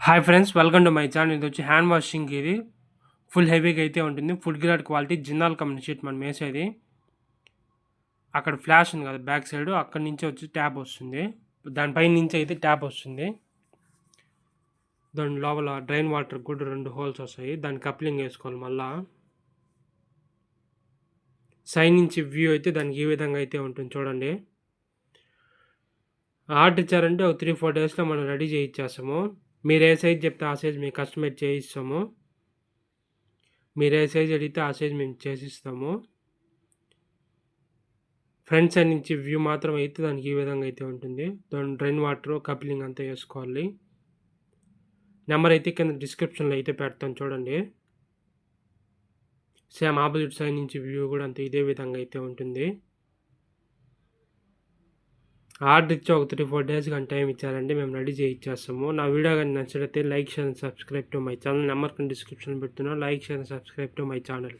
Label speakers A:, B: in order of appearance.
A: Hi friends, welcome to my channel. ఇది వచ్చి hand washing. ఇది ఫుల్ హెవీగా అయితే ఉంటుంది. Food grade quality Jindal company sheet మనం వేసేది. అక్కడ ఫ్లాష్ ఉంది కదా బ్యాక్ సైడ్, అక్కడి నుంచి వచ్చి ట్యాప్ వస్తుంది. దానిపై నుంచి అయితే ట్యాప్ వస్తుంది. దాని లోపల డ్రైన్ వాటర్ కూడా 2 హోల్స్ వస్తాయి. దాన్ని కప్లింగ్ వేసుకోవాలి. మళ్ళా సైడ్ నుంచి వ్యూ అయితే దానికి ఈ విధంగా అయితే ఉంటుంది చూడండి. ఆర్డర్ ఇచ్చారంటే ఒక 3-4 డేస్లో మనం రెడీ చేయించేస్తాము. మీరు ఏ సైజ్ చెప్తే ఆ సైజ్ మీకు కస్టమైజ్ చేయిస్తాము. మీరు ఏ సైజ్ అడిగితే ఆ సైజ్ మేము చేసిస్తాము. ఫ్రంట్ సైడ్ నుంచి వ్యూ మాత్రం అయితే దానికి ఈ విధంగా అయితే ఉంటుంది. దాని డ్రైన్ వాటర్ కప్లింగ్ అంతా వేసుకోవాలి. నెంబర్ అయితే కింద డిస్క్రిప్షన్లో అయితే పెడతాను చూడండి. సేమ్ ఆపోజిట్ సైడ్ నుంచి వ్యూ కూడా అంతే ఇదే విధంగా అయితే ఉంటుంది. ఆర్డర్ ఇచ్చి ఒక 3-4 డేస్ కానీ టైం ఇచ్చారంటే మేము రెడీ చేసి ఇచ్చేస్తాము. నా వీడియో కానీ నచ్చితే like share and subscribe to my channel. Number కింద డిస్క్రిప్షన్ పెడుతున్నాను. Like share and subscribe to my channel.